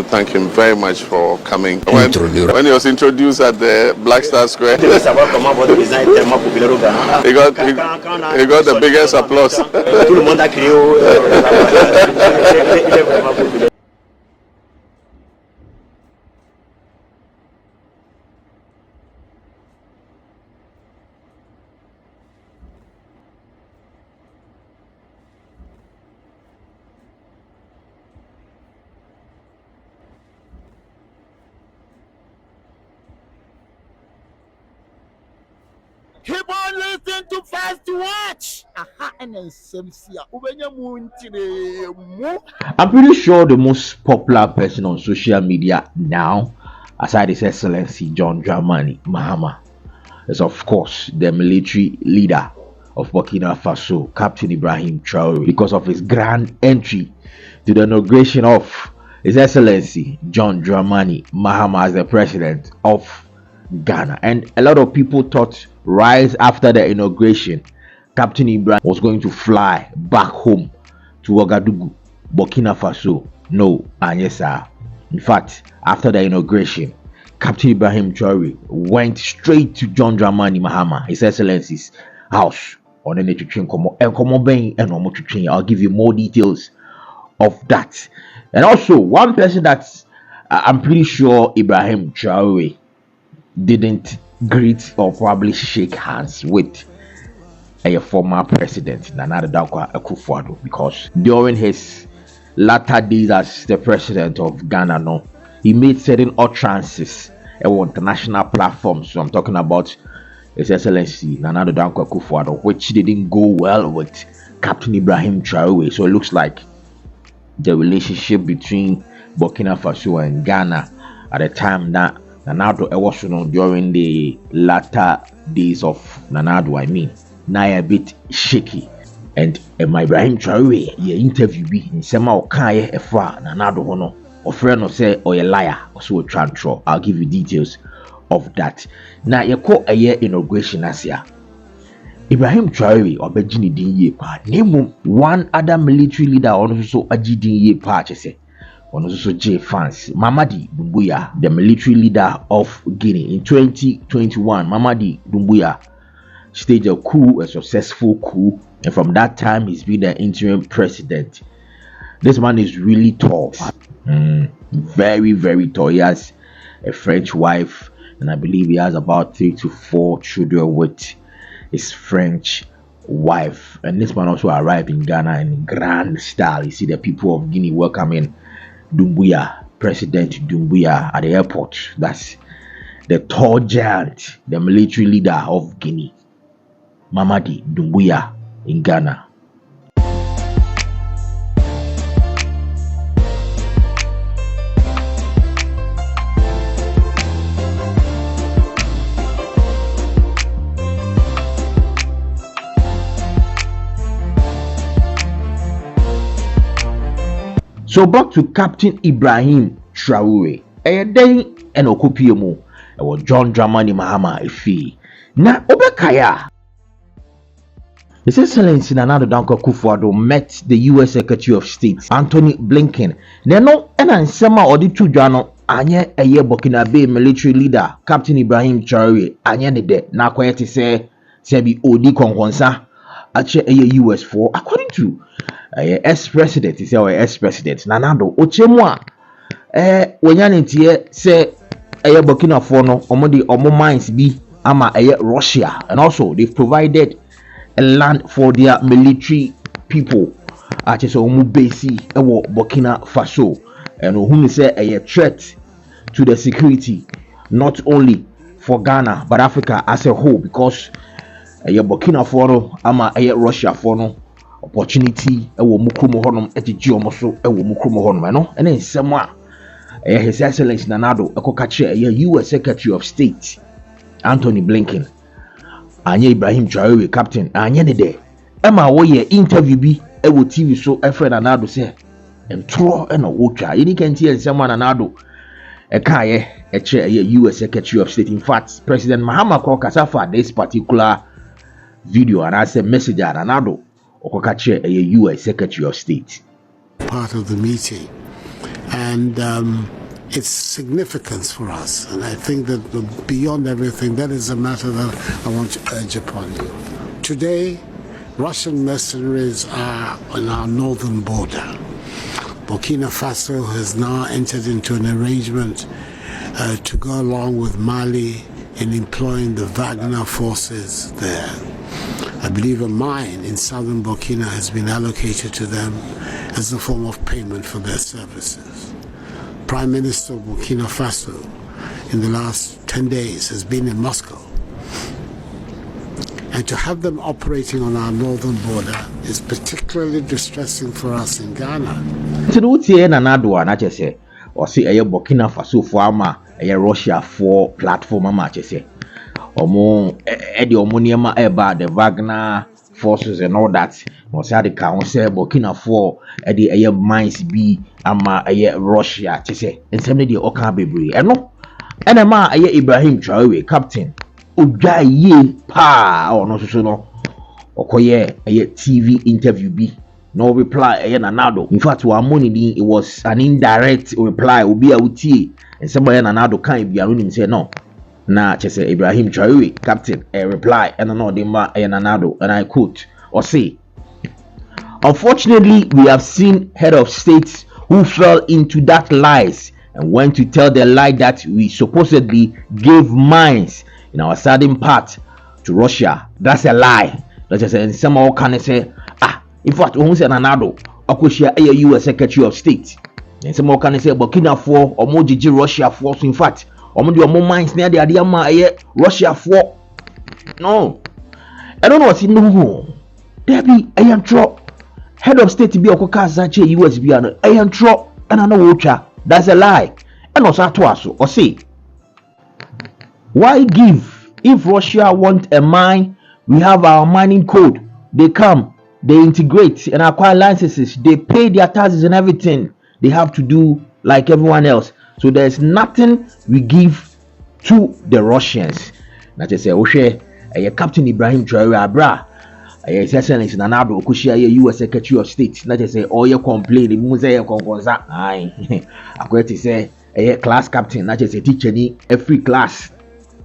thank him very much for coming. When he was introduced at the Black Star Square, he got the biggest applause. Keep on listening to Fast to Watch. I'm pretty sure the most popular person on social media now, aside His Excellency John Dramani Mahama, is of course the military leader of Burkina Faso, Captain Ibrahim Traore, because of his grand entry to the inauguration of His Excellency John Dramani Mahama as the president of Ghana. And a lot of people thought right after the inauguration, Captain Ibrahim was going to fly back home to Ouagadougou, Burkina Faso. No, and yes, sir. In fact, after the inauguration, Captain Ibrahim Traore went straight to John Dramani Mahama, His Excellency's house, on the I'll give you more details of that. And also, one person that I'm pretty sure Ibrahim Traore didn't greet or probably shake hands with a former president, Nana Akufo-Addo, because during his latter days as the president of Ghana, he made certain utterances on international platforms. So I'm talking about His Excellency Nana Akufo-Addo, which didn't go well with Captain Ibrahim Traore. So it looks like the relationship between Burkina Faso and Ghana at the time that Nanado was during the latter days of Nanado, now a bit shaky. And my Ibrahim Traore, your interview be in Sema Okaye Efra Nanado Hono, or friend or say or a liar or so trantro. I'll give you details of that. Now you call a year inauguration as ya. Ibrahim Traore or Bejini Dinye Pa. Name one other military leader also Aji Dinye Pa say. Also J fans, Mamadi Doumbouya, the military leader of Guinea in 2021. Mamadi Doumbouya staged a coup, a successful coup, and from that time he's been the interim president. This man is really tall, very, very tall. He has a French wife, and I believe he has about 3 to 4 children with his French wife. And this man also arrived in Ghana in grand style. You see the people of Guinea welcoming Doumbouya, President Doumbouya at the airport. That's the tall giant, the military leader of Guinea, Mamadi Doumbouya in Ghana. So back to Captain Ibrahim Traore. A day and Okupiemo. Was John Dramani Mahama Efi. Na Obekaya. His Excellency Nana Akufo-Addo met the U.S. Secretary of State Anthony Blinken. Neno ena nsema odi tujano anye eye Burkina Faso military leader Captain Ibrahim Traore anye ne de na kwete se bi odi konkonsa ache eye US for according to ex-president is our ex-president Nanado Ochemwa wonyane tie se eye Burkina Faso no omo mines bi ama eye Russia, and also they've provided a land for their military people ache so omo base ewo Burkina Faso, and who say a threat to the security not only for Ghana but Africa as a whole, because Burkina Faso ama Russia for no opportunity ewo mukrumo honom etiji omoso ewo mukrumo honom no ene nsema His Excellency Nanado ekokache US Secretary of State Anthony Blinken anye Ibrahim Traore captain anye ne de ema wo ye interview bi ewo TV so efre Nanado say entro ena wotwa yini kenti nsema Nanado ekaye eche US Secretary of State. In fact, President Mahama Kokasa for this particular video, and I said message Nanado Okokache, a US Secretary of State. Part of the meeting, and its significance for us. And I think that beyond everything, that is a matter that I want to urge upon you. Today, Russian mercenaries are on our northern border. Burkina Faso has now entered into an arrangement to go along with Mali in employing the Wagner forces there. I believe a mine in southern Burkina has been allocated to them as a form of payment for their services. Prime Minister of Burkina Faso in the last 10 days has been in Moscow. And to have them operating on our northern border is particularly distressing for us in Ghana. Or see a Burkina Faso farmer, a Russia for platform matches. Omo Eddie Omoniema eba the Wagner forces and all that. Or say the council Burkina for Eddie a mines be ama a Russia. Chese and some of the Oka Bebri. And no, and a ma a Ibrahim Traore, captain. Uja ye pa or no so no. Okoye a TV interview be. No reply, Nanado. In fact, it was an indirect reply. Ubi Uti and somebody Nanado can't be and say no. Nah, just say Ibrahim Traore, captain, a reply, and another Nanado, and I quote or say, unfortunately, we have seen head of states who fell into that lies and went to tell the lie that we supposedly gave mines in our southern part to Russia. That's a lie. Let's just say, and someone can say, in fact, when we say Nanado, Akoshia a U.S. Secretary of State, and some more can say Burkina for or more Russia force. In fact, or more mines near the Adiama Russia for. No, I don't know what's in no. There be I am drop head of state to be Okoka Zache U.S. be I am drop and I know Ocha. That's a lie. And also to or say, why give if Russia want a mine? We have our mining code. They come. They integrate and acquire licenses. They pay their taxes and everything. They have to do like everyone else. So there's nothing we give to the Russians. That is a Captain Ibrahim Traore Abra. His Excellency Nanado Okushia, U.S. Secretary of State. That is all you complain. The Musea Congonza. I'm going to say a class captain. That is a teacher in every class.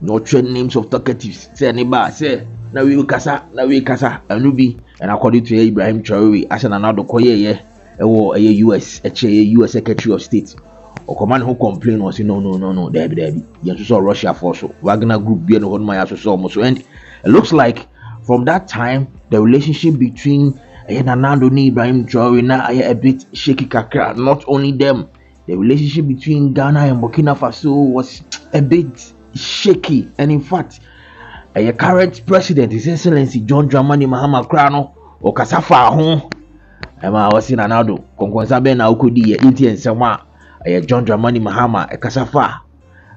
No trade names of talkatives. Say anybody say. Now we kasa, anubi, and according to Ibrahim Traore, as an another koye, a U.S. Secretary of State, or command who complain or say no, Debbie, you saw Russia for so Wagner Group being on my almost and it looks like from that time the relationship between Nanado and Ibrahim Traore now a bit shaky kakra. Not only them, the relationship between Ghana and Burkina Faso was a bit shaky, and in fact. A current president, His Excellency John Dramani Mahama Krano, or Kasafa home. I was in Nanado, Kongonzabe na Ukudi, Indian Sama, a John Dramani Mahama, a Kasafa,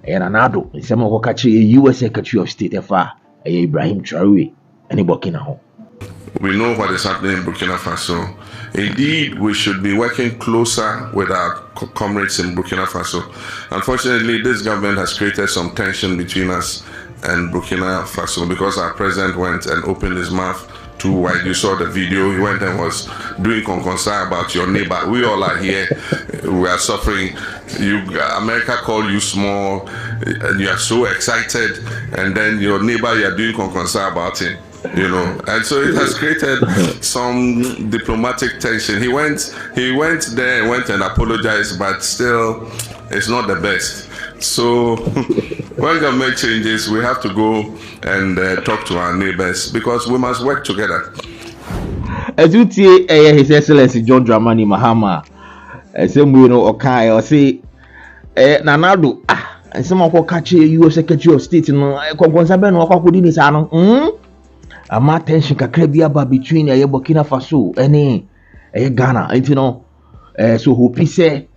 a Nanado, and some of Okachi, a U.S. Secretary of State, a Ibrahim Traore, and a Burkina home. We know what is happening in Burkina Faso. Indeed, we should be working closer with our comrades in Burkina Faso. Unfortunately, this government has created some tension between us and Burkina Faso because our president went and opened his mouth too wide. You saw the video. He went and was doing concern about your neighbor. We all are here. We are suffering. America called you small, and you are so excited, and then your neighbor, you are doing concern about him. You know, and so it has created some diplomatic tension. He went there and went and apologized, but still, it's not the best. So when government changes, we have to go and talk to our neighbors because we must work together. As you see, His Excellency John Dramani Mahama, same way no okay, or say, Nanado, and someone called catch a U.S. Secretary of State, no, Kongonzabe no Okakudi is ano, ama tension kakrebia ba between Burkina Faso and Ghana, and you know, so who say.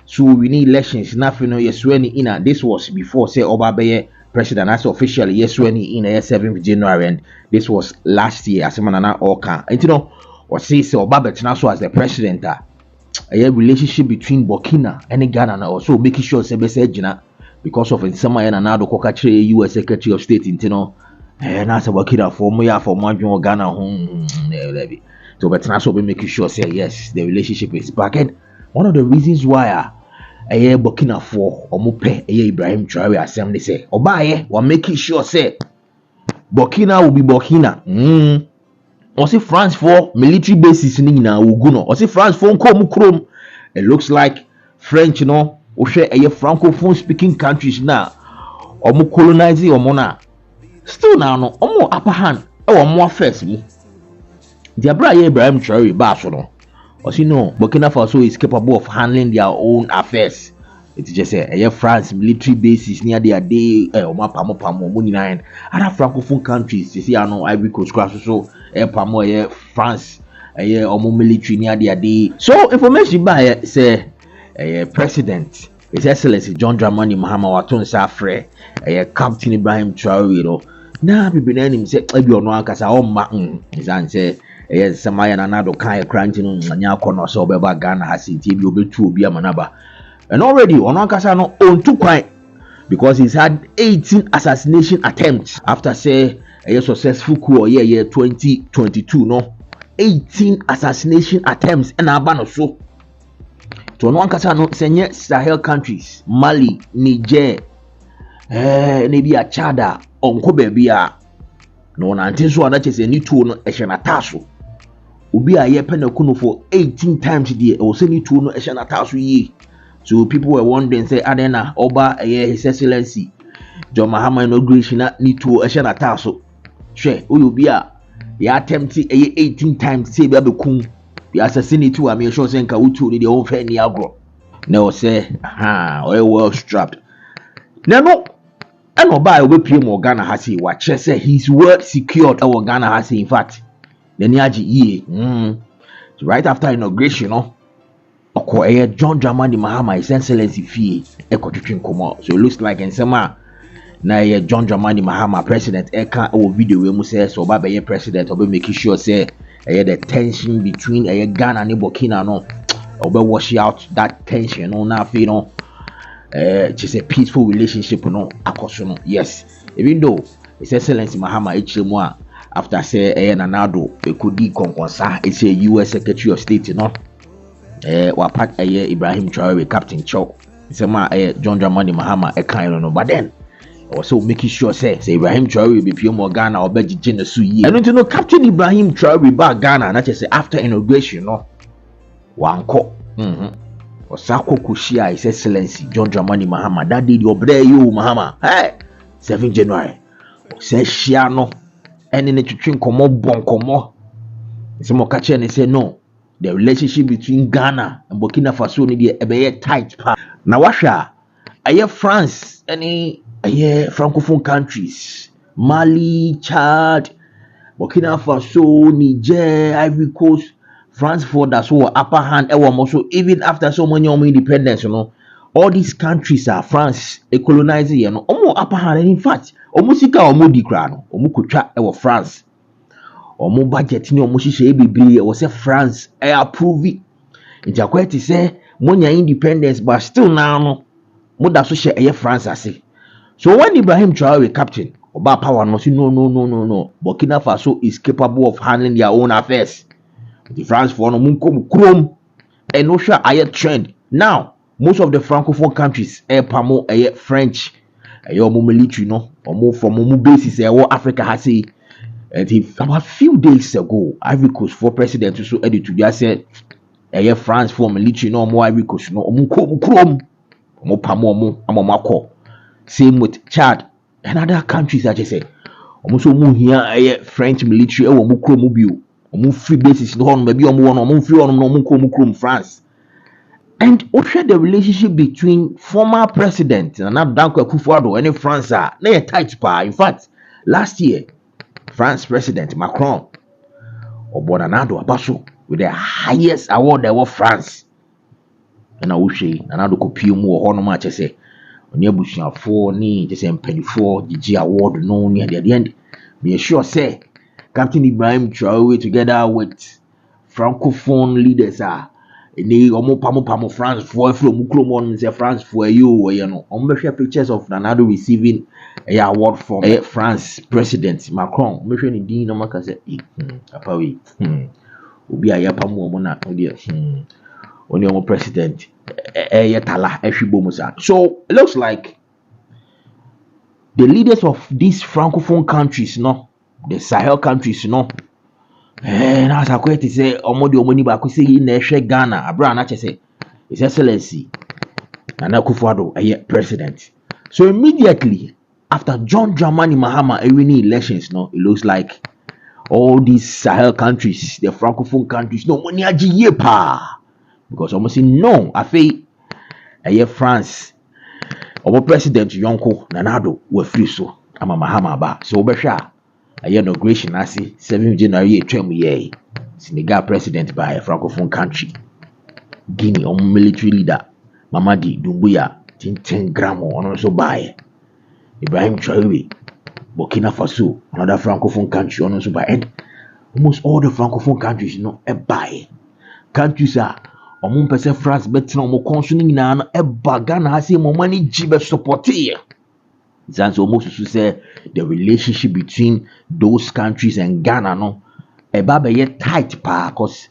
So we need elections. Nothing. Yes, when in this was before say Obabe president as officially yes when in 7th January, and this was last year as manana Oka. And you know, or say Obabe now so as the president. A relationship between Burkina and Ghana and also making sure Sebesejina because of in summer and another Kokache U.S. Secretary of State. You know, and as a Burkina for more Ghana home. So but now so we making sure say yes the relationship is back. And one of the reasons why ɛyɛ Burkina Faso ɔmo pɛ ɛyɛ Ibrahim Traore asɛm de sɛ ɔbaayɛ wa making sure say Burkina will be Burkina. Ɔsi France for military bases ni nyinaa wogu no. Ɔsi France for nko ɔmo kurom. It looks like French no wohwɛ ɛyɛ francophone speaking countries na ɔmo colonize ɔmo na still now no ɔmo upper hand ɛwɔ ɔmo affairs mu. The abra Ibrahim Traore ba so no. Ɔsi no Burkina Faso is capable of handling their own affairs. It just say France military bases near their day ɔmo apamo ɔmo nyinaa other francophone countries you see ano Ivory Coast so pamo France ɔmo military near their day. So information by say President His Excellency John Dramani Mahama waton sa frɛ Captain Ibrahim Traore no na bibi na nim sɛ ebi ɔno ankasa ɔmma nsan sɛ samaya na nado kan kranti no nya akɔnɔ sɛ ɔbɛba Ghana ha sɛ tie bi obetu obi amanaba. And already ono ankasa no on two kwai because he's had 18 assassination attempts after say a successful coup year 2022 no 18 assassination attempts and abano so to ono ankasa no senye Sahel countries Mali, Niger, maybe a Chada onko baby a no na ntinso ana chese ni tuo no ehye na taso obi a ye pena kuno for 18 times there o se ni tuo no ehye na taso yi. So people were wondering say Adena Oba His Excellency John Mahama inauguration need to a taso. She Uyubia ya attempted 18 times say Babukum the assassinate to a sure saying Kautu the old friend Niagro. No say oil well strapped. No and Oba will pay more Ghana has he watch say his word secured our Ghana has he in fact the Niaji ye right after inauguration John Dramani Mahama His Excellency fee ekotwetwen so it looks like in sema na John Dramani Mahama president eka video we mu say so ba be president obe making sure say the tension between Ghana and Burkina no obe wash out that tension no na fe no just a peaceful relationship no akoso no. Yes, even though His Excellency Mahama echiremu after say nanado ekodi konkonsa it's a US Secretary of State no wapak Ibrahim Traore Captain Cho sema John Dramani Mahama no but then also making sure say Ibrahim Traore be pure more Ghana or beji jina su yi and you know Captain Ibrahim Traore ba Ghana na say after inauguration no wanko osako kushia His Excellency John Dramani Mahama that day the obre you Mahama 7 January say shia no ene ne twetwen komo bon komo sema kache ne say no the relationship between Ghana and Burkina Faso ni dey ebe tight pa na wahwa France any francophone countries Mali, Chad, Burkina Faso, Niger, Ivory Coast, France for that so upper hand also even after so many independence all these countries are France colonizing upper hand and in fact sika di kra no kotwa France omo budget ni omo hihye bebre o say France approve it nti akwati say monya independence but still now no mo da so hye France ase. So when Ibrahim Traore captain oba power no say no Burkina Faso is capable of handling their own affairs. The France for no munkom krom and no sure trend now most of the francophone countries pamo French omo military no omo from omo bases Africa has say. And about a few days ago, Ivory Coast for president so edit to just said, France for military no more Ivory Coast no pamo same with Chad and other countries that just say almost here French military free bases no maybe free on France. And also the relationship between former president and now Danko Akufo-Addo and France are tight pa. In fact, last year France President Macron or Bonanado Abaso with the highest award there was France. And I will say another copy more on much I say on your bush for ni just penny for the award no near the end. Be sure say Captain Ibrahim Traore together with francophone leaders are ni omo pamo France for from Muklomon say France for you know. Share pictures of Nanado receiving a award from France President Macron. Me share ni din no maka say apawe obi ayapa mo na on your president yetala ehwibomusa. So it looks like the leaders of these francophone countries, no, the Sahel countries, no, now I quite say omodi omoni ba say in Ghana, Abra na say His Excellency Nana Akufo-Addo president. So immediately after John Dramani Mahama winning elections, no, it looks like all these Sahel countries, the francophone countries, no money ajiye pa, because almost no, I feel France. Our president Yonko Nanado were free so ama Mahama ba so obesha inauguration asi 7 January 20 Senegal president by a francophone country Guinea military leader Mamadi Doumbouya 10 gram on also by Ibrahim Traore Burkina Faso another francophone country on also by and almost all the francophone countries buy countries are Omun pese France betina omo consuming na eba Ghana hasi mo money jibe support here. That's almost to say the relationship between those countries and Ghana no eba be tight pa cause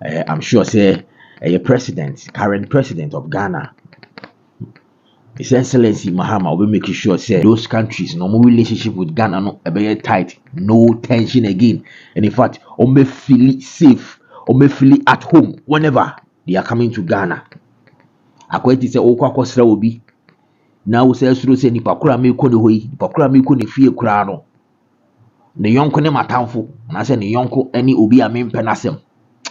I'm sure say current president of Ghana, His Excellency Mahama will make sure say those countries no more relationship with Ghana no eba tight, no tension again. And in fact, omo feel safe, omo feel at home whenever they are coming to Ghana. Akweti se okwa kwasra obi na wo se suro se nipa kura me ko ne hoyi nipa kura me ko ne fie kura no ne yonko ne matamfo na se ne yonko ani obi a mempe nasem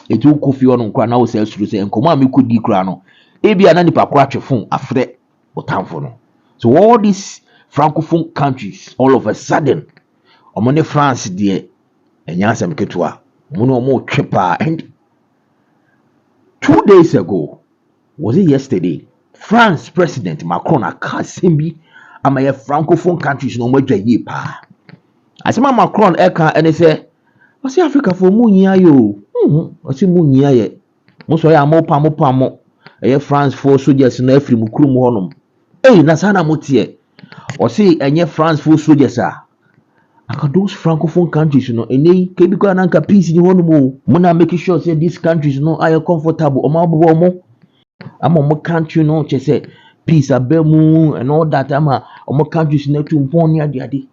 etu ko fie no kura na wo se suro se enkomo a me ko di kura no ebi ana nipa kura twefon afre otamfo no. So all these francophone countries all of a sudden omo ne France de enyansem ketua omo no omo twepa. And 2 days ago, was it yesterday? France President Macron akasimbi ama ye francophone countries no mo dwaye pa. Asema Macron eka ene se, "Wasi Africa for mu nyia yo." Wasi mu nyia ye. Mo so ya mo pa mo. Ye France for soldiers no afri mu kurum honom. Na sana mo tie. Wasi enye France for soldiers a. Aka those francophone countries ene kebiko ananka peace ni honom. Muna make sure say these countries are comfortable. Omo country say peace abemu and all that omo countries to mpon ni ade.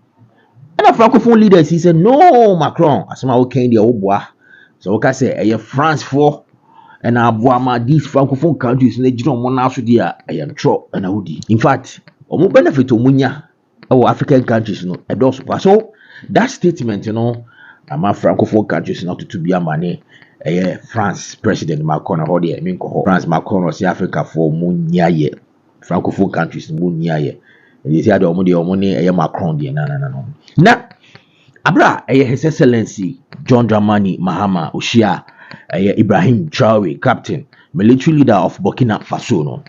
And the francophone leaders he said no Macron asema okay dia oboa. So we can say France for and aboama these francophone countries na jiro mo na so dia tro and awudi. In fact, omo benefit omunya African countries edos. So that statement ama francophone countries not to be a money France president Macron or the France Macron or Africa for munyaye francophone countries munyaye and you say the money Macron the na abra His Excellency John Dramani Mahama Oshia Ibrahim Traore captain military leader of Burkina Faso no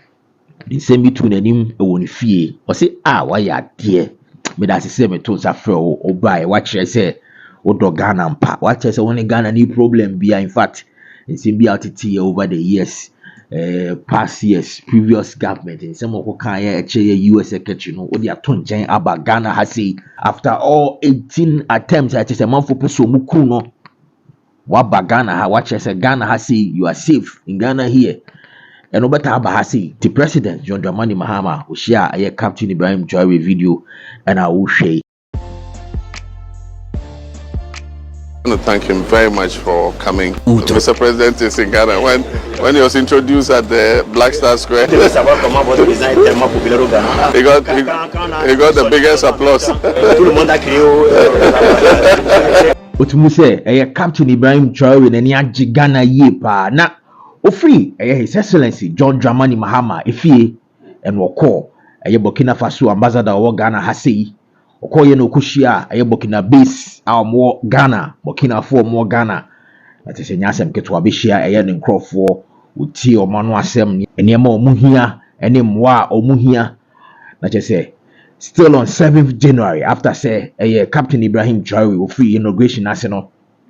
the same between him won fie or say why ya dear me that say me to safre o buy watch say Odo Ghana mpa. What I say when Ghana need problem be in fact it's been out over the years, past years, previous government in some of US secretary what they are talking about Ghana has say after all 18 attempts at a month for person mukuno what Ghana what I say Ghana has say you are safe in Ghana here. And no better has say the president John Dramani Mahama will share a Captain Ibrahim Traore video and I will share. I want to thank him very much for coming. Mr. President is in Ghana. When he was introduced at the Black Star Square, he got the biggest applause. Otumuse, Captain Ibrahim Traore and Yaji Ghana ye pa na ofri His Excellency John Dramani Mahama efie and woko Burkina Faso ambassador of Ghana hasi. Okoye no kushia Burkina base more Ghana Burkina for more Ghana that is nyasem ketwa be share ne nkrofo uti omano asem enema omuhia ene mwa omuhia na say still on 7th January after say Captain Ibrahim Traore free inauguration aseno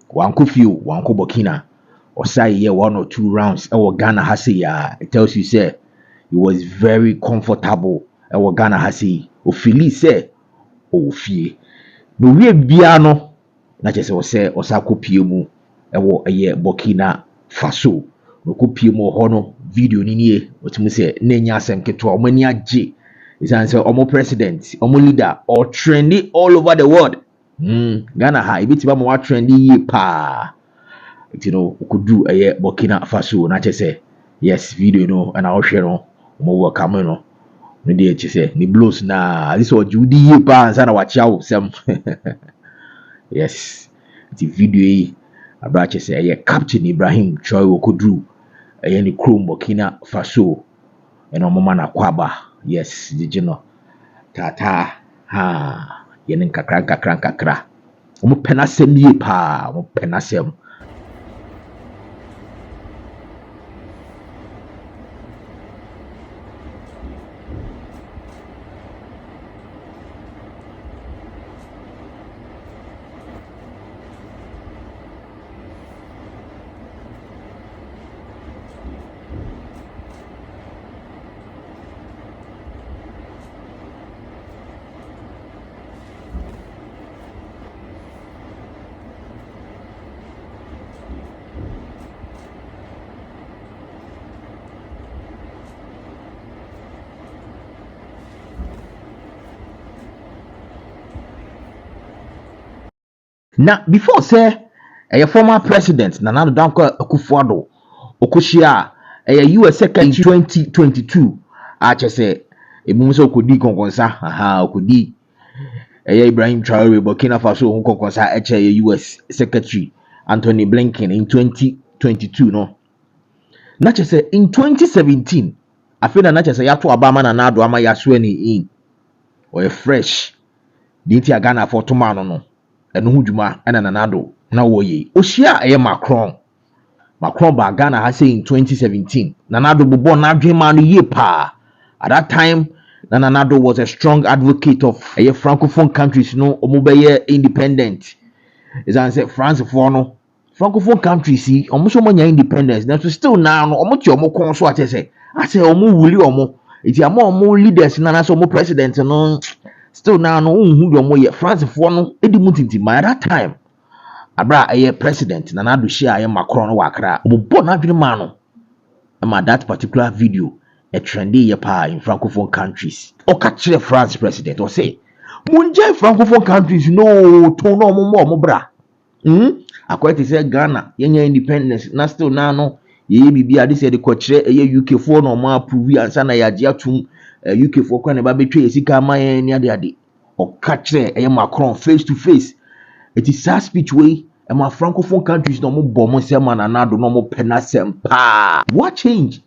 wanko few wanko Burkina or say 1 or 2 rounds Ghana hasi it tells you say he was very comfortable Ghana hasi ofili say ofie no wie bia no na chese wo se osakopie mu Burkina Faso no kopie mu ho no video ni nie what me say nenya asem keto omani age is an say omo president omo leader or trendy all over the world Ghana ha ibiti ba mo trendy ye pa you know okudu Burkina Faso na che say yes video no and I hwe no omo work am no no dey che say ni blows na this what you di ye pa ansa na wa chiawo sem yes the video yi abrache say Captain Ibrahim Traore okudu ni Chrome Burkina Faso and omoma na kwaba yes no tata ha yenen kakra omo penasem ye pa omo penasem. Now, before say a former president Nana Danko Akufo-Addo Okoshia a US secretary 2022 ache say ebumso okodi konkonsa okodi Ibrahim Traore Burkina Faso konkonsa eche US secretary Anthony Blinken in 2022 no na che say in 2017 afena na che say yato abama na nado ama yaso ani in or fresh dinti Ghana for tomorrow no eno huduma ena nanado na woye ohia Macron ba Ghana ha say in 2017 nanado bobo na adwema no ye pa at that time nanado was a strong advocate of francophone countries no omobeye independent is an say France for no francophone countries see omo so manya independence na so still now no omo ti omo kon so ate say omo wuli omo iti omo leaders na so omo president no still now no who do mo France for no edimutinti by that time abra president na do share Macron no wakra obo na dwene ma no ama that particular video a trendy ye pa in francophone countries o ka kire France president or say munje francophone countries no to no mo bra akwete say Ghana yenya independence na still now no ye bibia de say de ko kire UK for no mo approve ansa na ya je atum UK for kwa ne ba betwe esika ma ye ni ade o ka kire Macron face to face it is a speech way and my francophone countries no mo bomo se ma nanado no mo penasem pa what change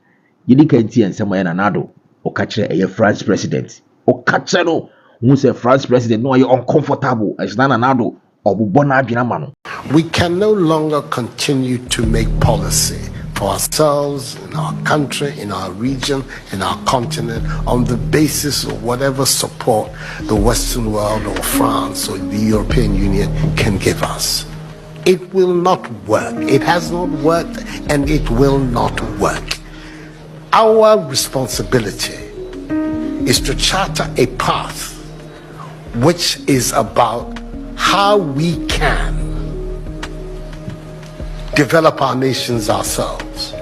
you dey can see and se ma nanado o ka kire France president o ka kire no who say France president no are uncomfortable as nanado obubo na adwena ma no. We can no longer continue to make policy for ourselves, in our country, in our region, in our continent, on the basis of whatever support the Western world or France or the European Union can give us. It will not work. It has not worked and it will not work. Our responsibility is to charter a path which is about how we can develop our nations ourselves.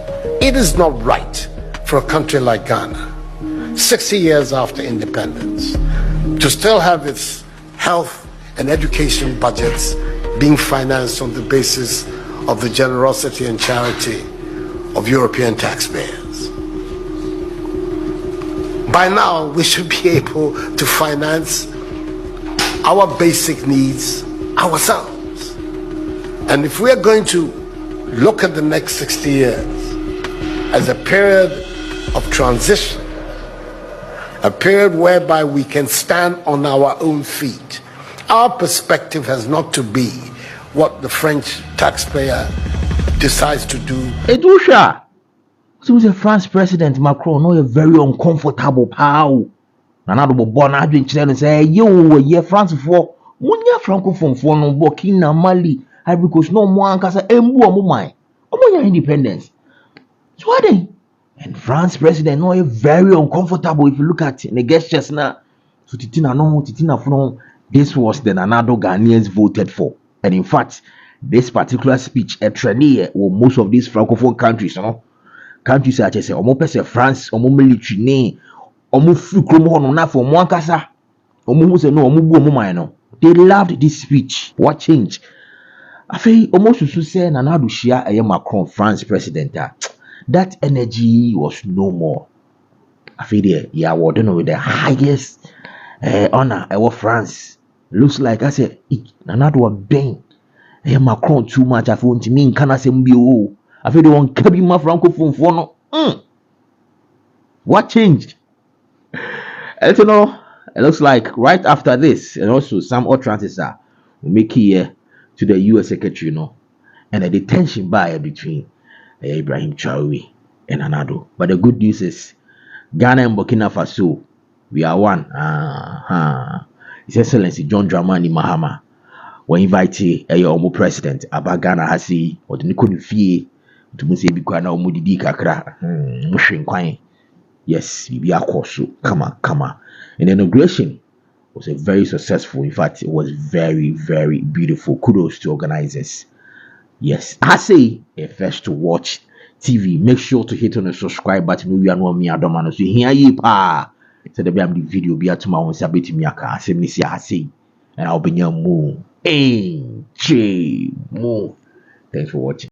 It is not right for a country like Ghana, 60 years after independence, to still have its health and education budgets being financed on the basis of the generosity and charity of European taxpayers. By now, we should be able to finance our basic needs ourselves. And if we are going to look at the next 60 years as a period of transition, a period whereby we can stand on our own feet, our perspective has not to be what the French taxpayer decides to do. Edusha, so the France president Macron no very uncomfortable pow. Nanado bobo na adwen kire no say ye France for munya francophone for no Burkina Mali Ivory Coast no mo ankasa embu omo man omo independence. So what then? And France president no very uncomfortable if you look at the gestures now. So titina for this was the Nanado Ghanaians voted for. And in fact, this particular speech a trendy most of these francophone countries, Can't you say I just say omo pese France, omo military ne, omo free krom hono na for omo ankasa. Omo who say no, omo bu omo man no. They loved this speech. What changed? I feel almost to say Nana do share a Macron France president. That energy was no more. I feel there, yeah, we don't know with the highest honor ever France. Looks like I said, Nana do a bang. Macron too much. I feel to me can I say mbio. I feel the one cabin my francophone for no. What changed? I don't know. It looks like right after this, and also some utterances will make here to the US secretary, and a detention by between Ibrahim Traore and Anado. But the good news is Ghana and Burkina Faso, we are one. His Excellency John Dramani Mahama will invite a president about Ghana Hasi or the Nikon Fee to say Bikwana Mudidi Kakra. Yes, we are course. Come on. And the inauguration was a very successful. In fact, it was very, very beautiful. Kudos to organizers. Yes, I say first to watch TV. Make sure to hit on the subscribe button. We are no me adomano. So here you pa. So the video be at my own sabiti miaka. I say, and I'll be your moon. Hey, J Moon. Thanks for watching.